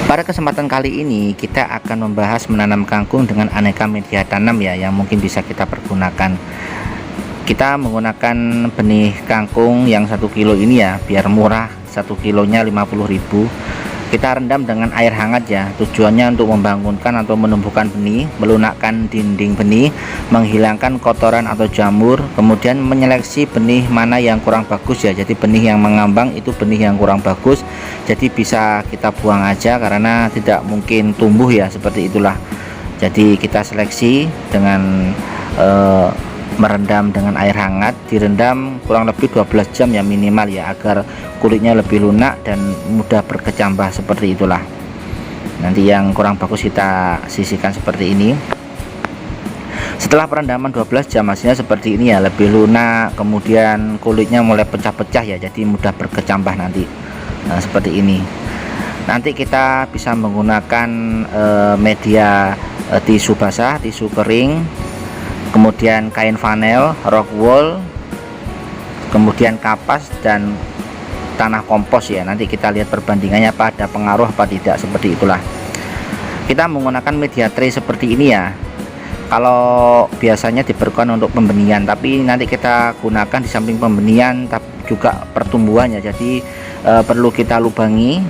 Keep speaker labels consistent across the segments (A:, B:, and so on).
A: Pada kesempatan kali ini kita akan membahas menanam kangkung dengan aneka media tanam ya yang mungkin bisa kita pergunakan. Kita menggunakan benih kangkung yang 1 kilo ini ya biar murah, 1 kilonya 50.000. Kita rendam dengan air hangat ya, tujuannya untuk membangunkan atau menumbuhkan benih, melunakkan dinding benih, menghilangkan kotoran atau jamur, kemudian menyeleksi benih mana yang kurang bagus ya. Jadi benih yang mengambang itu benih yang kurang bagus, jadi bisa kita buang aja karena tidak mungkin tumbuh ya, seperti itulah. Jadi kita seleksi dengan merendam dengan air hangat, direndam kurang lebih 12 jam ya minimal ya, agar kulitnya lebih lunak dan mudah berkecambah, seperti itulah. Nanti yang kurang bagus kita sisihkan seperti ini. Setelah perendaman 12 jam hasilnya seperti ini ya, lebih lunak, kemudian kulitnya mulai pecah-pecah ya, jadi mudah berkecambah nanti. Nah, seperti ini. Nanti kita bisa menggunakan media tisu basah, tisu kering, kemudian kain vanel, rock wool, kemudian kapas dan tanah kompos ya. Nanti kita lihat perbandingannya apa, ada pengaruh apa tidak, seperti itulah. Kita menggunakan media tray seperti ini ya. Kalau biasanya diperlukan untuk pembenihan, tapi nanti kita gunakan di samping pembenihan juga pertumbuhannya. Jadi perlu kita lubangi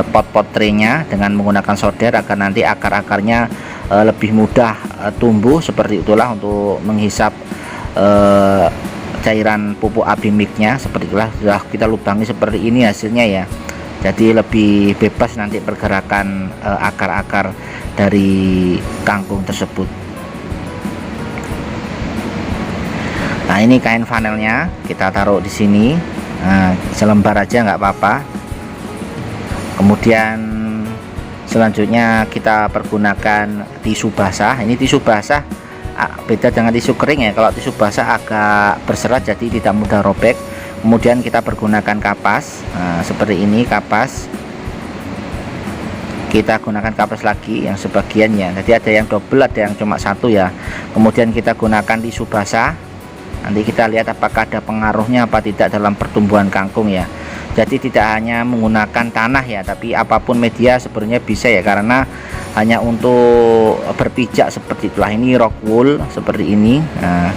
A: pot-pot traynya dengan menggunakan solder agar nanti akar-akarnya lebih mudah tumbuh, seperti itulah, untuk menghisap cairan pupuk abimiknya, seperti itulah. Sudah kita lubangi seperti ini hasilnya ya, jadi lebih bebas nanti pergerakan akar-akar dari kangkung tersebut. Nah, ini kain vanelnya kita taruh di sini, nah, selembar aja nggak apa-apa. Kemudian selanjutnya kita pergunakan tisu basah. Ini tisu basah beda dengan tisu kering ya. Kalau tisu basah agak berserat jadi tidak mudah robek. Kemudian kita pergunakan kapas, nah, seperti ini kapas. Kita gunakan kapas lagi yang sebagian ya, jadi ada yang double, ada yang cuma satu ya. Kemudian kita gunakan tisu basah. Nanti kita lihat apakah ada pengaruhnya apa tidak dalam pertumbuhan kangkung ya. Jadi tidak hanya menggunakan tanah ya, tapi apapun media sebenarnya bisa ya, karena hanya untuk berpijak, seperti itulah. Ini rock wool seperti ini. Nah,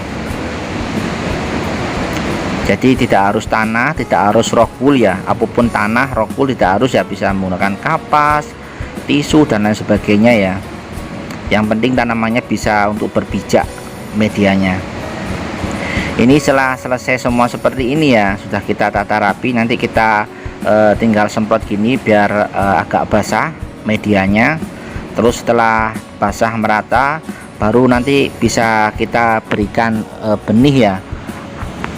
A: jadi tidak harus tanah, tidak harus rock wool ya, apapun tanah, rock wool tidak harus ya, bisa menggunakan kapas, tisu dan lain sebagainya ya. Yang penting tanamannya bisa untuk berpijak medianya. Ini setelah selesai semua seperti ini ya, sudah kita tata rapi. Nanti kita tinggal semprot gini biar agak basah medianya. Terus setelah basah merata, baru nanti bisa kita berikan benih ya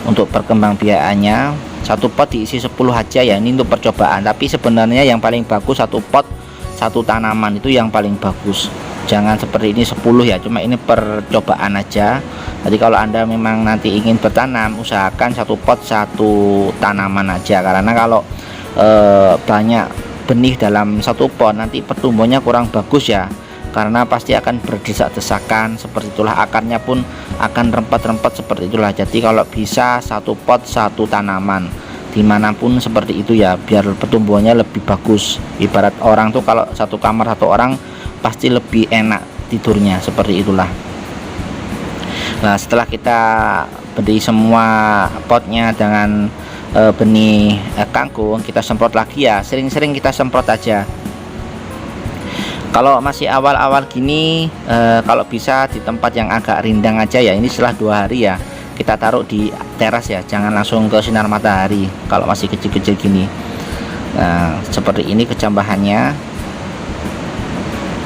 A: untuk perkembangbiakannya. Satu pot diisi 10 aja ya, ini untuk percobaan. Tapi sebenarnya yang paling bagus satu pot satu tanaman, itu yang paling bagus. Jangan seperti ini 10 ya, cuma ini percobaan aja. Jadi kalau Anda memang nanti ingin bertanam, usahakan satu pot satu tanaman aja, karena kalau banyak benih dalam satu pot nanti pertumbuhannya kurang bagus ya, karena pasti akan berdesak-desakan, seperti itulah. Akarnya pun akan rempet-rempet, seperti itulah. Jadi kalau bisa satu pot satu tanaman dimanapun, seperti itu ya, biar pertumbuhannya lebih bagus. Ibarat orang tuh kalau satu kamar satu orang pasti lebih enak tidurnya, seperti itulah. Nah, setelah kita beri semua potnya dengan benih kangkung, kita semprot lagi ya, sering-sering kita semprot aja. Kalau masih awal-awal gini, kalau bisa di tempat yang agak rindang aja ya. Ini setelah 2 hari ya, kita taruh di teras ya, jangan langsung ke sinar matahari kalau masih kecil-kecil gini. Nah, seperti ini kecambahannya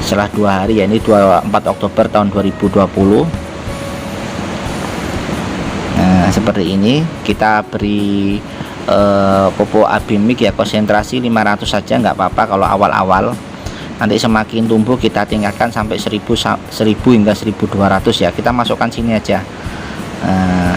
A: setelah 2 hari ya. Ini 24 Oktober tahun 2020. Nah, seperti ini kita beri pupuk abimik ya, konsentrasi 500 saja nggak apa-apa kalau awal-awal. Nanti semakin tumbuh kita tingkatkan sampai 1000 hingga 1200 ya, kita masukkan sini aja. Nah,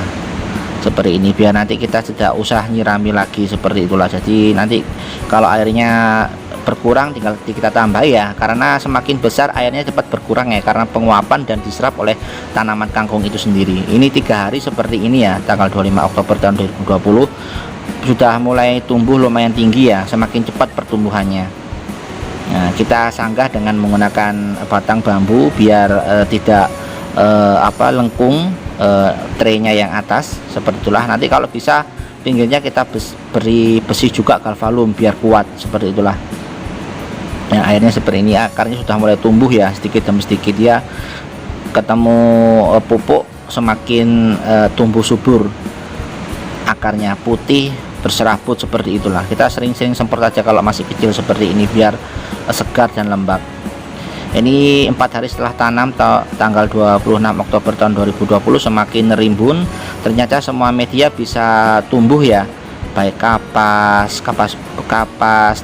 A: seperti ini biar nanti kita tidak usah nyirami lagi, seperti itulah. Jadi nanti kalau airnya berkurang tinggal kita tambah ya, karena semakin besar airnya cepat berkurang ya, karena penguapan dan diserap oleh tanaman kangkung itu sendiri. Ini 3 hari seperti ini ya, tanggal 25 Oktober tahun 2020 sudah mulai tumbuh lumayan tinggi ya, semakin cepat pertumbuhannya. Nah, kita sanggah dengan menggunakan batang bambu biar tidak lengkung traynya yang atas, seperti itulah. Nanti kalau bisa pinggirnya kita beri besi juga galvalum biar kuat, seperti itulah. Nah, airnya seperti ini, akarnya sudah mulai tumbuh ya, sedikit demi sedikit ya, ketemu pupuk semakin tumbuh subur, akarnya putih berserabut, seperti itulah. Kita sering-sering semprot aja kalau masih kecil seperti ini biar segar dan lembab. Ini 4 hari setelah tanam, tanggal 26 Oktober tahun 2020, semakin rimbun. Ternyata semua media bisa tumbuh ya, baik kapas,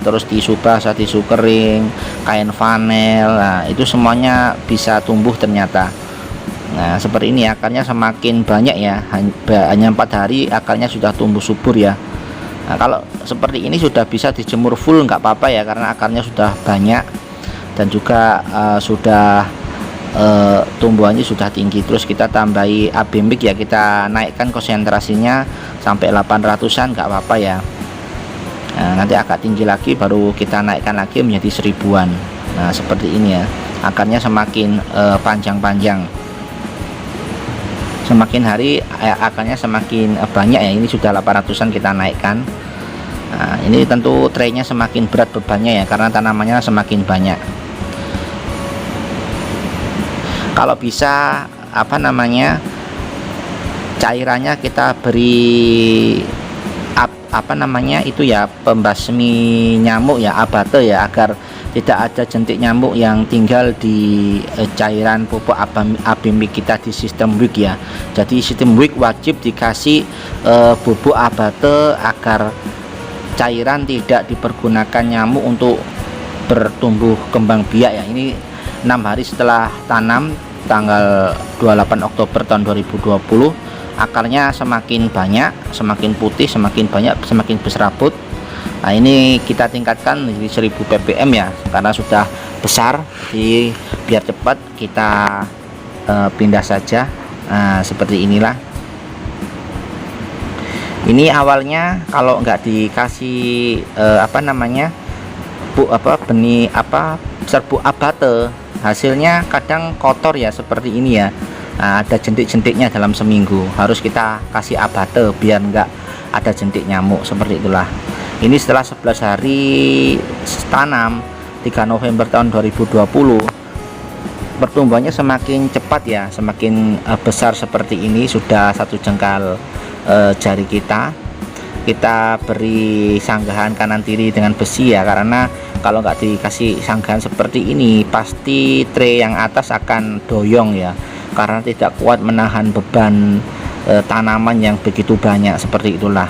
A: terus tisu basah, tisu kering, kain fanel. Nah, itu semuanya bisa tumbuh ternyata. Nah, seperti ini akarnya semakin banyak ya, hanya 4 hari akarnya sudah tumbuh subur ya. Nah, kalau seperti ini sudah bisa dijemur full nggak apa-apa ya, karena akarnya sudah banyak dan juga sudah tumbuhannya sudah tinggi. Terus kita tambahi AB mix ya, kita naikkan konsentrasinya sampai 800-an nggak apa-apa ya. Nah, nanti agak tinggi lagi baru kita naikkan lagi menjadi 1000-an. Nah, seperti ini ya, akarnya semakin panjang-panjang, semakin hari akarnya semakin banyak ya. Ini sudah 800-an kita naikkan. Nah, ini tentu traynya semakin berat bebannya ya, karena tanamannya semakin banyak. Kalau bisa cairannya kita beri itu ya, pembasmi nyamuk ya, abate ya, agar tidak ada jentik nyamuk yang tinggal di cairan pupuk AB mix kita di sistem wick ya. Jadi sistem wick wajib dikasih bubuk abate agar cairan tidak dipergunakan nyamuk untuk bertumbuh kembang biak ya. Ini 6 hari setelah tanam, tanggal 28 Oktober tahun 2020, akarnya semakin banyak, semakin putih, semakin banyak, semakin berserabut. Nah, ini kita tingkatkan menjadi 1000 ppm ya, karena sudah besar. Jadi biar cepat kita pindah saja. Nah, seperti inilah. Ini awalnya kalau nggak dikasih benih serbuk abate, hasilnya kadang kotor ya, seperti ini ya. Nah, ada jentik-jentiknya dalam seminggu, harus kita kasih abate biar nggak ada jentik nyamuk, seperti itulah. Ini setelah 11 hari tanam, 3 November tahun 2020, pertumbuhannya semakin cepat ya, semakin besar seperti ini. Sudah 1 jengkal jari kita beri sanggahan kanan kiri dengan besi ya, karena kalau nggak dikasih sanggahan seperti ini pasti tray yang atas akan doyong ya, karena tidak kuat menahan beban tanaman yang begitu banyak, seperti itulah.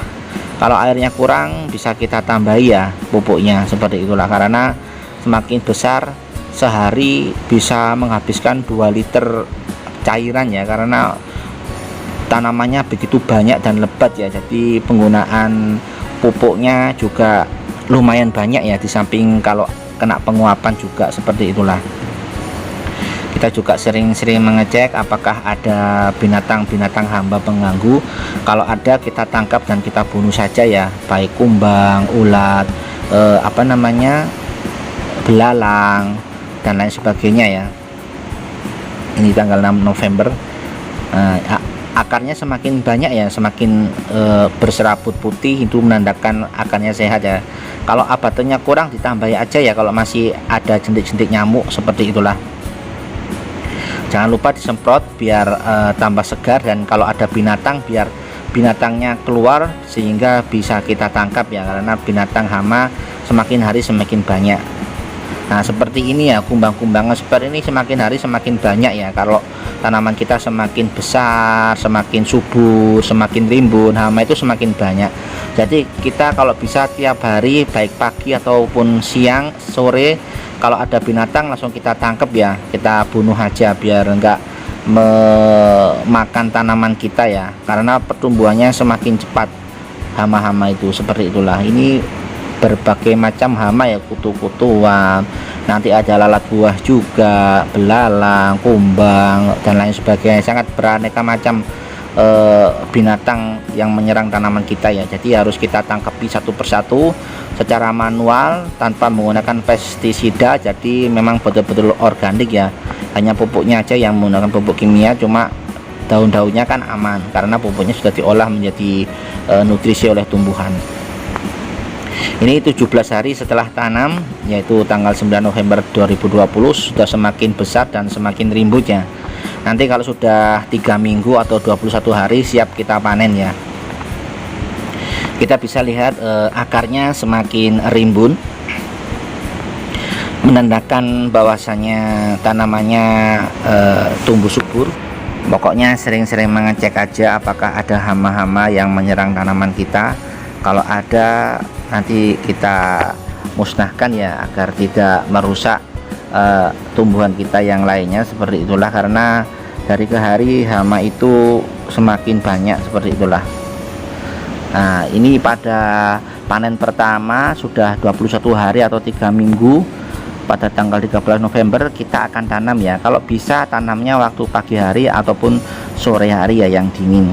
A: Kalau airnya kurang bisa kita tambahi ya pupuknya, seperti itulah, karena semakin besar sehari bisa menghabiskan 2 liter cairan ya, karena tanamannya begitu banyak dan lebat ya. Jadi penggunaan pupuknya juga lumayan banyak ya, di samping kalau kena penguapan juga, seperti itulah. Kita juga sering-sering mengecek apakah ada binatang-binatang hamba pengganggu. Kalau ada kita tangkap dan kita bunuh saja ya, baik kumbang, ulat, belalang dan lain sebagainya ya. Ini tanggal 6 November. Akarnya semakin banyak ya, semakin berserabut putih, itu menandakan akarnya sehat ya. Kalau abatenya kurang ditambahi aja ya, kalau masih ada jentik-jentik nyamuk, seperti itulah. Jangan lupa disemprot biar tambah segar, dan kalau ada binatang biar binatangnya keluar sehingga bisa kita tangkap ya, karena binatang hama semakin hari semakin banyak. Nah, seperti ini ya, kumbang-kumbangan seperti ini semakin hari semakin banyak ya. Kalau tanaman kita semakin besar, semakin subur, semakin rimbun, hama itu semakin banyak. Jadi kita kalau bisa tiap hari, baik pagi ataupun siang, sore, kalau ada binatang langsung kita tangkap ya, kita bunuh aja biar enggak memakan tanaman kita ya, karena pertumbuhannya semakin cepat hama-hama itu, seperti itulah. Ini berbagai macam hama ya, kutu-kutuan, nanti ada lalat buah juga, belalang, kumbang dan lain sebagainya, sangat beraneka macam binatang yang menyerang tanaman kita ya. Jadi harus kita tangkapi satu persatu secara manual tanpa menggunakan pestisida. Jadi memang betul-betul organik ya, hanya pupuknya aja yang menggunakan pupuk kimia, cuma daun-daunnya kan aman karena pupuknya sudah diolah menjadi nutrisi oleh tumbuhan. Ini 17 hari setelah tanam, yaitu tanggal 9 November 2020, sudah semakin besar dan semakin rimbunnya. Nanti kalau sudah 3 minggu atau 21 hari siap kita panen ya. Kita bisa lihat akarnya semakin rimbun, menandakan bahwasanya tanamannya tumbuh subur. Pokoknya sering-sering mengecek aja apakah ada hama-hama yang menyerang tanaman kita. Kalau ada, nanti kita musnahkan ya, agar tidak merusak tumbuhan kita yang lainnya. Seperti itulah, karena dari ke hari hama itu semakin banyak, seperti itulah. Nah, ini pada panen pertama sudah 21 hari atau 3 minggu. Pada tanggal 13 November kita akan tanam ya. Kalau bisa tanamnya waktu pagi hari ataupun sore hari ya, yang dingin.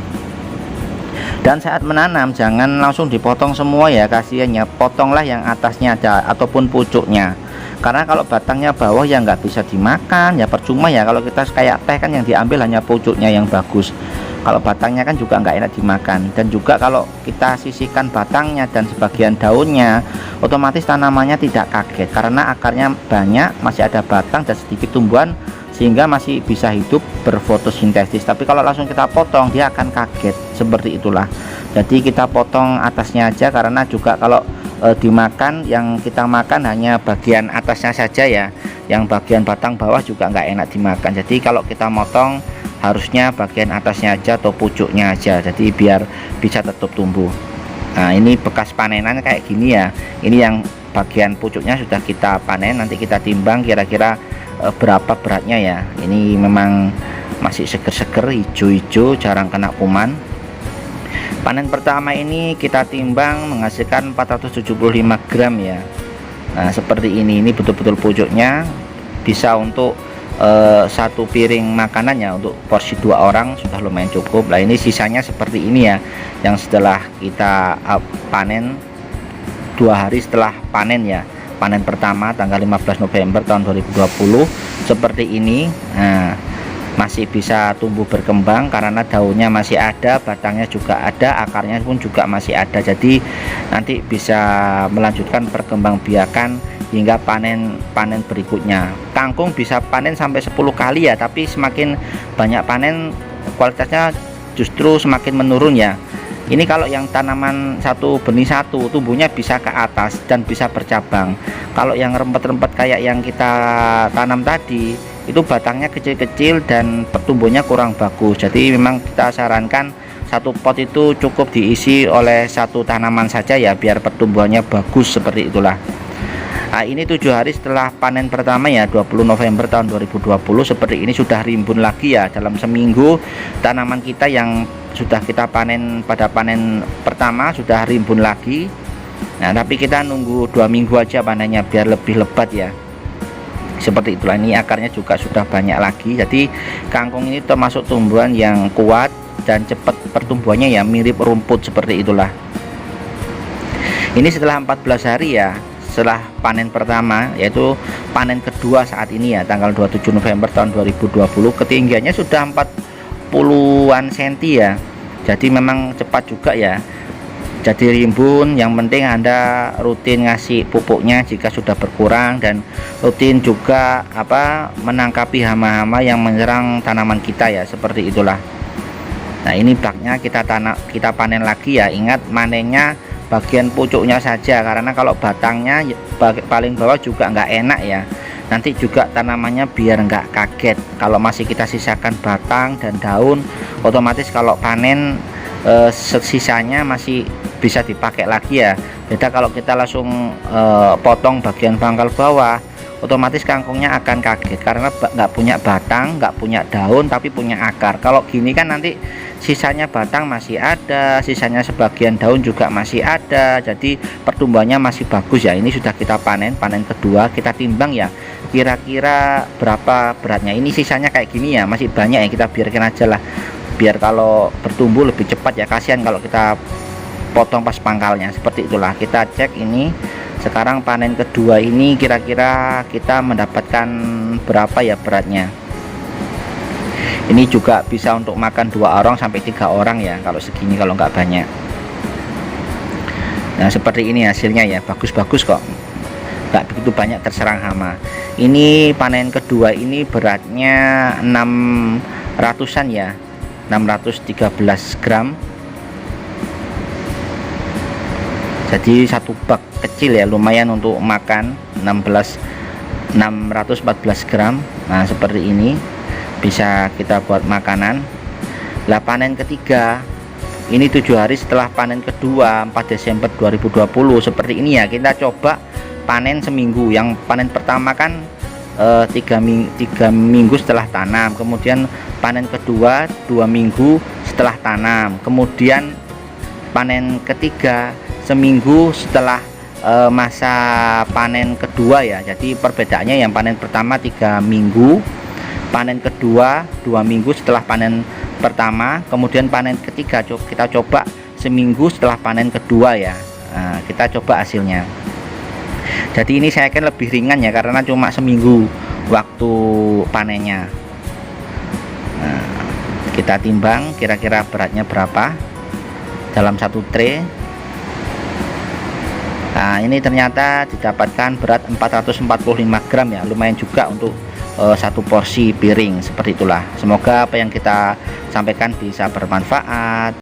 A: Dan saat menanam jangan langsung dipotong semua ya, kasihannya. Potonglah yang atasnya aja ataupun pucuknya, karena kalau batangnya bawah ya nggak bisa dimakan ya, percuma ya. Kalau kita kayak teh kan yang diambil hanya pucuknya yang bagus, kalau batangnya kan juga nggak enak dimakan. Dan juga kalau kita sisihkan batangnya dan sebagian daunnya, otomatis tanamannya tidak kaget karena akarnya banyak, masih ada batang dan sedikit tumbuhan, sehingga masih bisa hidup berfotosintesis. Tapi kalau langsung kita potong dia akan kaget, seperti itulah. Jadi kita potong atasnya aja, karena juga kalau dimakan, yang kita makan hanya bagian atasnya saja ya, yang bagian batang bawah juga nggak enak dimakan. Jadi kalau kita motong harusnya bagian atasnya aja atau pucuknya aja, jadi biar bisa tetap tumbuh. Nah, ini bekas panenan kayak gini ya. Ini yang bagian pucuknya sudah kita panen, nanti kita timbang kira-kira berapa beratnya ya. Ini memang masih seger-seger, hijau-hijau, jarang kena kuman. Panen pertama ini kita timbang menghasilkan 475 gram ya. Nah, seperti ini betul-betul pucuknya bisa untuk satu piring makanan ya, untuk porsi 2 orang sudah lumayan cukup. Lah, ini sisanya seperti ini ya, yang setelah kita panen 2 hari setelah panen ya. Panen pertama tanggal 15 November tahun 2020 seperti ini. Nah, masih bisa tumbuh berkembang karena daunnya masih ada, batangnya juga ada, akarnya pun juga masih ada. Jadi nanti bisa melanjutkan perkembangbiakan hingga panen berikutnya. Kangkung bisa panen sampai 10 kali ya, tapi semakin banyak panen kualitasnya justru semakin menurun ya. Ini kalau yang tanaman satu benih satu, tumbuhnya bisa ke atas dan bisa bercabang. Kalau yang rempet-rempet kayak yang kita tanam tadi, itu batangnya kecil-kecil dan pertumbuhannya kurang bagus. Jadi memang kita sarankan satu pot itu cukup diisi oleh satu tanaman saja ya, biar pertumbuhannya bagus, seperti itulah. Nah, ini 7 hari setelah panen pertama ya, 20 November tahun 2020, seperti ini sudah rimbun lagi ya. Dalam seminggu tanaman kita yang sudah kita panen pada panen pertama sudah rimbun lagi. Nah, tapi kita nunggu 2 minggu aja panennya biar lebih lebat ya, seperti itulah. Ini akarnya juga sudah banyak lagi. Jadi kangkung ini termasuk tumbuhan yang kuat dan cepat pertumbuhannya ya, mirip rumput, seperti itulah. Ini setelah 14 hari ya setelah panen pertama, yaitu panen kedua saat ini ya, tanggal 27 November tahun 2020. Ketinggiannya sudah 40-an senti ya, jadi memang cepat juga ya. Jadi rimbun, yang penting Anda rutin ngasih pupuknya jika sudah berkurang, dan rutin juga menangkapi hama-hama yang menyerang tanaman kita ya, seperti itulah. Nah, ini baknya kita panen lagi ya. Ingat, manennya bagian pucuknya saja, karena kalau batangnya paling bawah juga nggak enak ya. Nanti juga tanamannya biar nggak kaget. Kalau masih kita sisakan batang dan daun, otomatis kalau panen sisanya masih bisa dipakai lagi ya. Beda kalau kita langsung potong bagian pangkal bawah, otomatis kangkungnya akan kaget karena nggak punya batang, nggak punya daun, tapi punya akar. Kalau gini kan nanti sisanya batang masih ada, sisanya sebagian daun juga masih ada, jadi pertumbuhannya masih bagus ya. Ini sudah kita panen kedua, kita timbang ya, kira-kira berapa beratnya. Ini sisanya kayak gini ya, masih banyak ya, kita biarkan aja lah. biar kalau bertumbuh lebih cepat ya, kasihan kalau kita potong pas pangkalnya. Seperti itulah, kita cek ini sekarang panen kedua ini kira-kira kita mendapatkan berapa ya beratnya. Ini juga bisa untuk makan 2 orang sampai 3 orang ya kalau segini, kalau nggak banyak. Nah seperti ini hasilnya ya, bagus-bagus kok, nggak begitu banyak terserang hama. Ini panen kedua ini beratnya 600-an ya, 613 gram. Jadi satu bak kecil ya, lumayan untuk makan, 614 gram. Nah seperti ini bisa kita buat makanan. Lah panen ketiga ini 7 hari setelah panen kedua, 4 Desember 2020. Seperti ini ya, kita coba panen seminggu. Yang panen pertama kan 3 minggu setelah tanam, kemudian panen kedua 2 minggu setelah tanam, kemudian panen ketiga seminggu setelah masa panen kedua ya. Jadi perbedaannya yang panen pertama 3 minggu, panen kedua 2 minggu setelah panen pertama, kemudian panen ketiga kita coba seminggu setelah panen kedua ya. Nah, kita coba hasilnya. Jadi ini saya yakin lebih ringan ya, karena cuma seminggu waktu panennya. Nah, kita timbang kira-kira beratnya berapa dalam satu tray. Nah ini ternyata didapatkan berat 445 gram ya, lumayan juga untuk satu porsi piring. Seperti itulah, semoga apa yang kita sampaikan bisa bermanfaat.